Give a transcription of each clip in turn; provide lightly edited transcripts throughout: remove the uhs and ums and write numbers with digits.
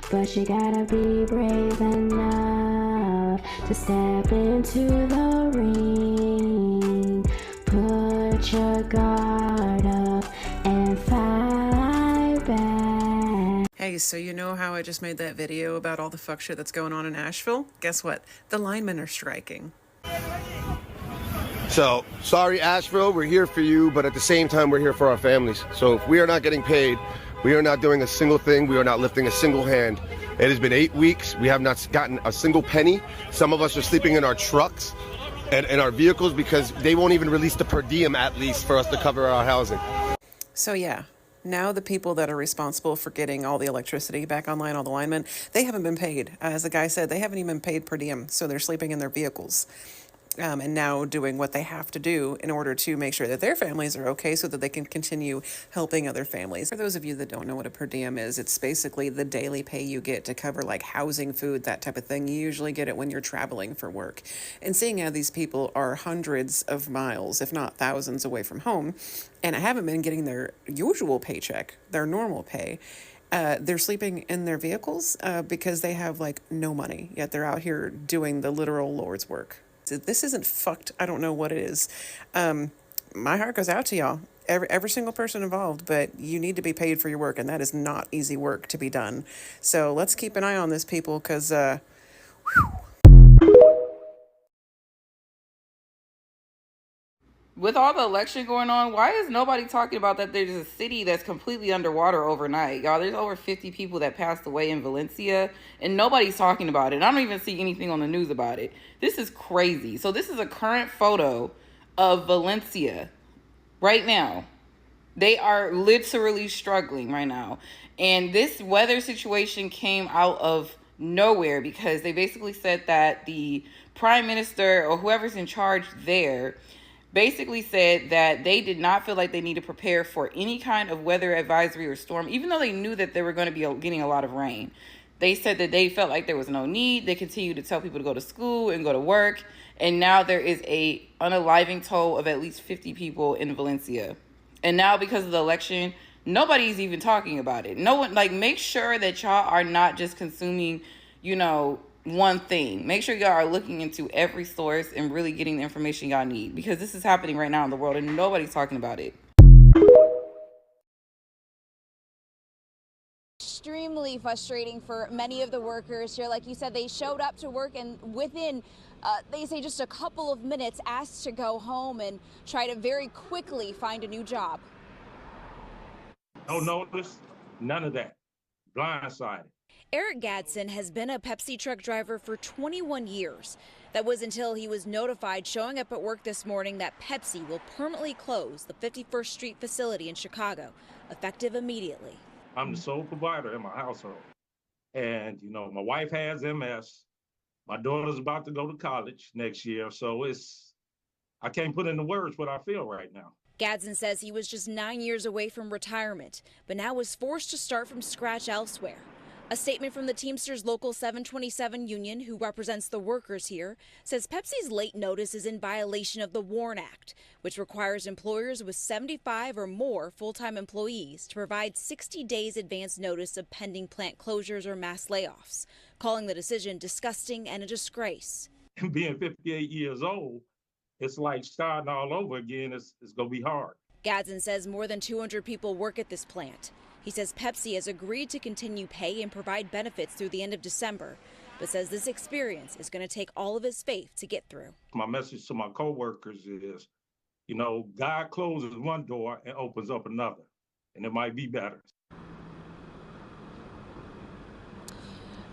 But you gotta be brave enough to step into the ring. Put your guard up and fight back. Hey, so you know how I just made that video about all the fuck shit that's going on in Asheville? Guess what? The linemen are striking. So, sorry Asheville, we're here for you, but at the same time we're here for our families. So if we are not getting paid, we are not doing a single thing, we are not lifting a single hand. It has been 8 weeks, we have not gotten a single penny. Some of us are sleeping in our trucks and in our vehicles because they won't even release the per diem at least for us to cover our housing. So yeah, now the people that are responsible for getting all the electricity back online, all the linemen, they haven't been paid. As the guy said, they haven't even been paid per diem, so they're sleeping in their vehicles. And now doing what they have to do in order to make sure that their families are okay so that they can continue helping other families. For those of you that don't know what a per diem is, it's basically the daily pay you get to cover like housing, food, that type of thing. You usually get it when you're traveling for work. And seeing how these people are hundreds of miles, if not thousands away from home, and haven't been getting their usual paycheck, their normal pay, they're sleeping in their vehicles because they have like no money, yet they're out here doing the literal Lord's work. This isn't fucked. I don't know what it is. My heart goes out to y'all, every single person involved, but you need to be paid for your work, and that is not easy work to be done. So let's keep an eye on this, people, because with all the election going on, why is nobody talking about that there's a city that's completely underwater overnight? Y'all, there's over 50 people that passed away in Valencia, and nobody's talking about it. I don't even see anything on the news about it. This is crazy. So this is a current photo of Valencia right now. They are literally struggling right now. And this weather situation came out of nowhere because they basically said that the prime minister or whoever's in charge there basically said that they did not feel like they need to prepare for any kind of weather advisory or storm, even though they knew that they were going to be getting a lot of rain. They said that they felt like there was no need. They continued to tell people to go to school and go to work. And now there is a unaliving toll of at least 50 people in Valencia. And now because of the election, nobody's even talking about it. No one, like, make sure that y'all are not just consuming, one thing. Make sure y'all are looking into every source and really getting the information y'all need, because this is happening right now in the world and nobody's talking about it. Extremely frustrating for many of the workers here. Like you said, they showed up to work and within, they say, just a couple of minutes asked to go home and try to very quickly find a new job. No notice, none of that. Blindsided. Eric Gadsden has been a Pepsi truck driver for 21 years. That was until he was notified showing up at work this morning that Pepsi will permanently close the 51st Street facility in Chicago, effective immediately. I'm the sole provider in my household. And, my wife has MS. My daughter's about to go to college next year. So I can't put into words what I feel right now. Gadsden says he was just 9 years away from retirement, but now was forced to start from scratch elsewhere. A statement from the Teamsters Local 727 union, who represents the workers here, says Pepsi's late notice is in violation of the WARN Act, which requires employers with 75 or more full-time employees to provide 60 days advance notice of pending plant closures or mass layoffs, calling the decision disgusting and a disgrace. Being 58 years old, it's like starting all over again. It's going to be hard. Gadsden says more than 200 people work at this plant. He says Pepsi has agreed to continue pay and provide benefits through the end of December, but says this experience is going to take all of his faith to get through. My message to my coworkers is, God closes one door and opens up another, and it might be better.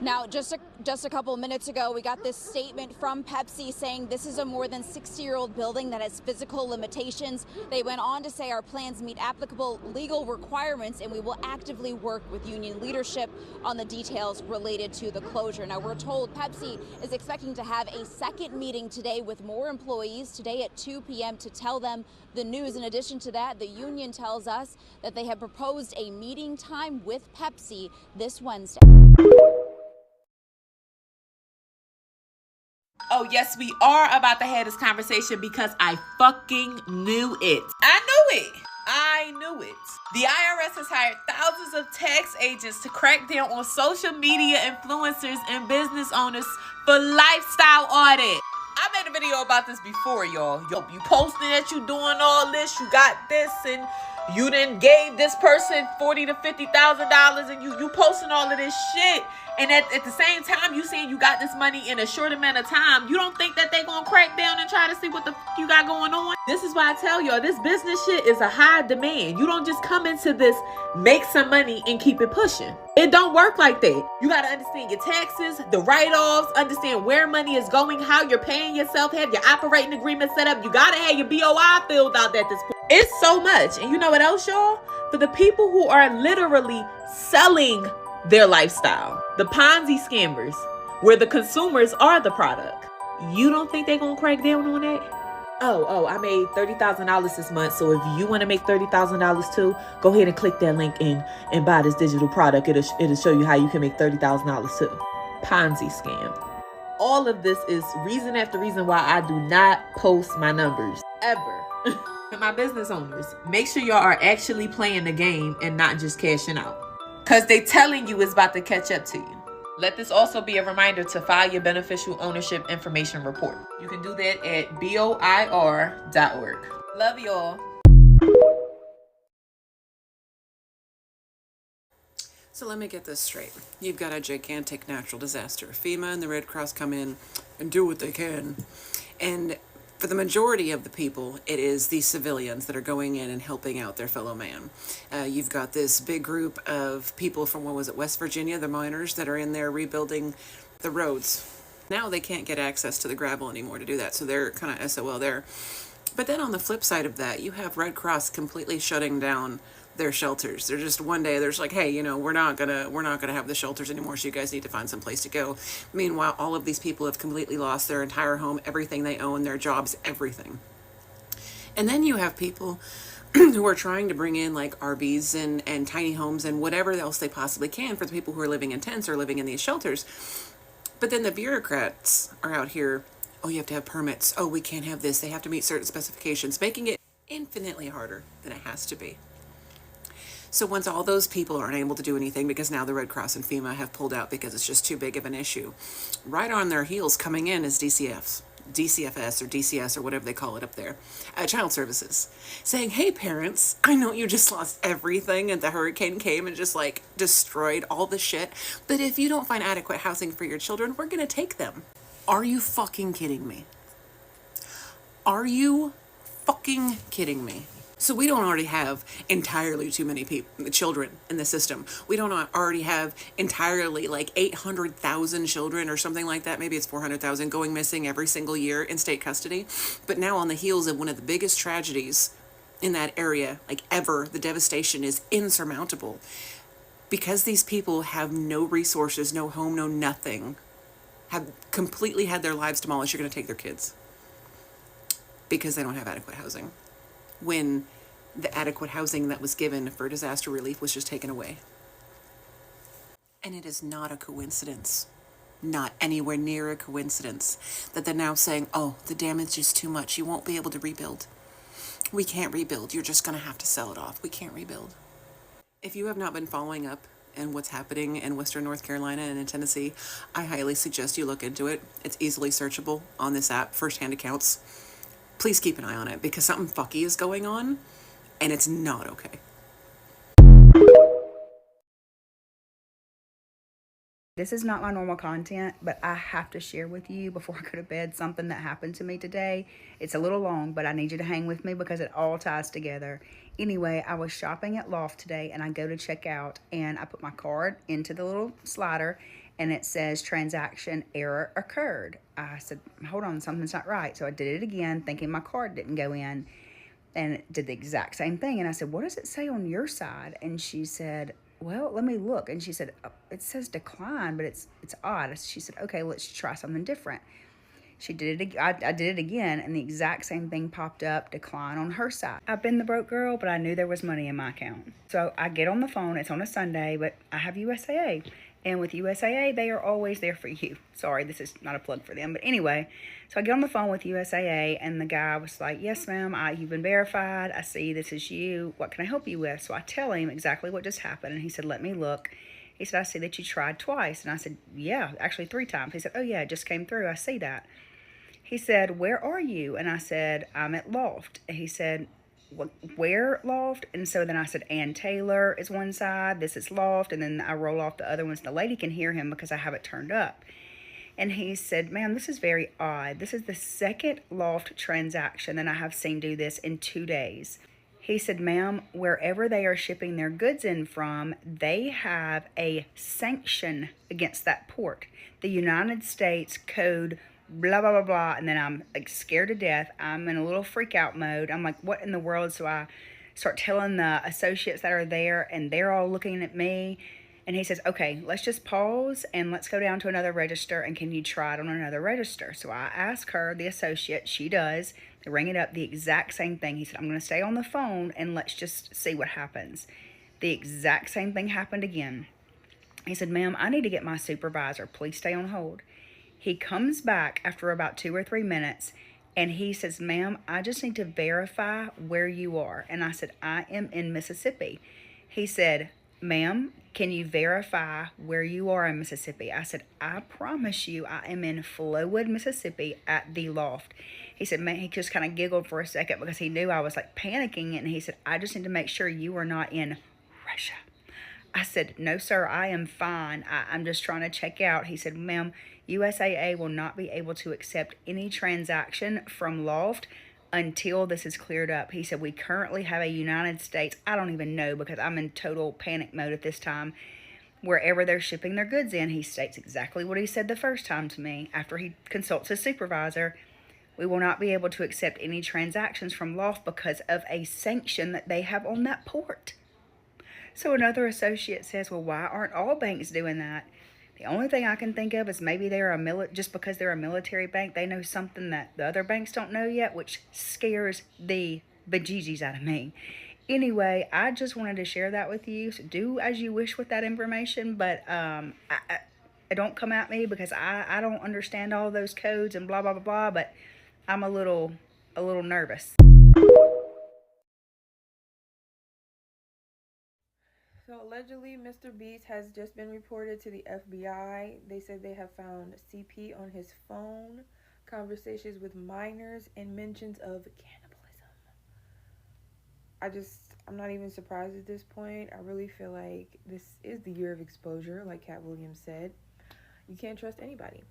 Now, just a couple of minutes ago, we got this statement from Pepsi saying this is a more than 60-year-old building that has physical limitations. They went on to say our plans meet applicable legal requirements, and we will actively work with union leadership on the details related to the closure. Now, we're told Pepsi is expecting to have a second meeting today with more employees today at 2 p.m. to tell them the news. In addition to that, the union tells us that they have proposed a meeting time with Pepsi this Wednesday. Oh, yes, we are about to have this conversation because I fucking knew it. I knew it. I knew it. The IRS has hired thousands of tax agents to crack down on social media influencers and business owners for lifestyle audit. I made a video about this before, y'all. You posting that you doing all this, you got this, and you done gave this person $40,000 to $50,000, and you posting all of this shit. And at the same time, you saying you got this money in a short amount of time. You don't think that they gonna crack down and try to see what the fuck you got going on? This is why I tell y'all, this business shit is a high demand. You don't just come into this, make some money, and keep it pushing. It don't work like that. You gotta understand your taxes, the write-offs, understand where money is going, how you're paying yourself, have your operating agreement set up. You gotta have your BOI filled out at this point. It's so much. And you know what else, y'all? For the people who are literally selling their lifestyle, the Ponzi scammers, where the consumers are the product, you don't think they're gonna crack down on that? Oh, I made $30,000 this month, so if you want to make $30,000 too, go ahead and click that link and buy this digital product. It'll show you how you can make $30,000 too. Ponzi scam. All of this is reason after reason why I do not post my numbers ever. To my business owners, make sure y'all are actually playing the game and not just cashing out, because they telling you it's about to catch up to you. Let this also be a reminder to file your beneficial ownership information report. You can do that at BOIR.org. Love y'all. So let me get this straight. You've got a gigantic natural disaster. FEMA and the Red Cross come in and do what they can. And for the majority of the people, it is the civilians that are going in and helping out their fellow man. You've got this big group of people from, West Virginia, the miners, that are in there rebuilding the roads. Now they can't get access to the gravel anymore to do that, so they're kind of SOL there. But then on the flip side of that, you have Red Cross completely shutting down their shelters. They're just one day, they're just like, hey, we're not gonna have the shelters anymore, so you guys need to find some place to go. Meanwhile, all of these people have completely lost their entire home, everything they own, their jobs, everything. And then you have people who are trying to bring in like RVs and tiny homes and whatever else they possibly can for the people who are living in tents or living in these shelters. But then the bureaucrats are out here, oh, you have to have permits. Oh, we can't have this. They have to meet certain specifications, making it infinitely harder than it has to be. So once all those people aren't able to do anything because now the Red Cross and FEMA have pulled out because it's just too big of an issue, right on their heels coming in is DCFS or DCS or whatever they call it up there, Child Services, saying, hey parents, I know you just lost everything and the hurricane came and just like destroyed all the shit, but if you don't find adequate housing for your children, we're gonna take them. Are you fucking kidding me? Are you fucking kidding me? So we don't already have entirely too many children in the system. We don't already have entirely like 800,000 children or something like that. Maybe it's 400,000 going missing every single year in state custody. But now on the heels of one of the biggest tragedies in that area, like ever, the devastation is insurmountable. Because these people have no resources, no home, no nothing, have completely had their lives demolished, you're going to take their kids. Because they don't have adequate housing. When the adequate housing that was given for disaster relief was just taken away. And it is not a coincidence, not anywhere near a coincidence, that they're now saying, oh, the damage is too much, you won't be able to rebuild. We can't rebuild, you're just going to have to sell it off. We can't rebuild. If you have not been following up in what's happening in Western North Carolina and in Tennessee, I highly suggest you look into it. It's easily searchable on this app, firsthand accounts. Please keep an eye on it because something fucky is going on and it's not okay. This is not my normal content, but I have to share with you before I go to bed something that happened to me today. It's a little long, but I need you to hang with me because it all ties together. Anyway, I was shopping at Loft today and I go to check out and I put my card into the little slider and it says transaction error occurred. I said, hold on, something's not right. So I did it again thinking my card didn't go in and it did the exact same thing. And I said, what does it say on your side? And she said, well, let me look. And she said, oh, it says decline, but it's odd. She said, okay, let's try something different. She did it. I did it again, and the exact same thing popped up, decline on her side. I've been the broke girl, but I knew there was money in my account. So I get on the phone. It's on a Sunday, but I have USAA. And with USAA, they are always there for you. Sorry, this is not a plug for them. But anyway, so I get on the phone with USAA, and the guy was like, yes, ma'am, you've been verified. I see this is you. What can I help you with? So I tell him exactly what just happened. And he said, let me look. He said, I see that you tried twice. And I said, yeah, actually 3 times. He said, oh, yeah, it just came through. I see that. He said, where are you? And I said, I'm at Loft. He said, where Loft? And so then I said, Ann Taylor is one side, this is Loft, and then I roll off the other ones. The lady can hear him because I have it turned up. And he said, ma'am, this is very odd. This is the second Loft transaction that I have seen do this in 2 days. He said, ma'am, wherever they are shipping their goods in from, they have a sanction against that port. The United States Code blah, blah, blah, blah. And then I'm like scared to death. I'm in a little freak out mode. I'm like, what in the world? So I start telling the associates that are there, and they're all looking at me. And he says, okay, let's just pause and let's go down to another register, and can you try it on another register? So I ask her, the associate, she does. They ring it up, the exact same thing. He said, I'm going to stay on the phone and let's just see what happens. The exact same thing happened again. He said, ma'am, I need to get my supervisor. Please stay on hold. He comes back after about 2 or 3 minutes, and he says, ma'am, I just need to verify where you are. And I said, I am in Mississippi. He said, ma'am, can you verify where you are in Mississippi? I said, I promise you I am in Flowood, Mississippi at the Loft. He said, man, he just kind of giggled for a second because he knew I was like panicking. And he said, I just need to make sure you are not in Russia. I said, no, sir, I am fine. I'm just trying to check out. He said, ma'am, USAA will not be able to accept any transaction from Loft until this is cleared up. He said, we currently have a United States, I don't even know because I'm in total panic mode at this time, wherever they're shipping their goods in. He states exactly what he said the first time to me after he consults his supervisor. We will not be able to accept any transactions from Loft because of a sanction that they have on that port. So another associate says, well, why aren't all banks doing that? The only thing I can think of is maybe they're just because they're a military bank, they know something that the other banks don't know yet, which scares the bejeezies out of me. Anyway, I just wanted to share that with you. So do as you wish with that information, but I don't come at me because I don't understand all those codes and blah, blah, blah, blah, but I'm a little nervous. So allegedly, Mr. Beast has just been reported to the FBI. They said they have found CP on his phone, conversations with minors, and mentions of cannibalism. I'm not even surprised at this point. I really feel like this is the year of exposure, like Cat Williams said. You can't trust anybody.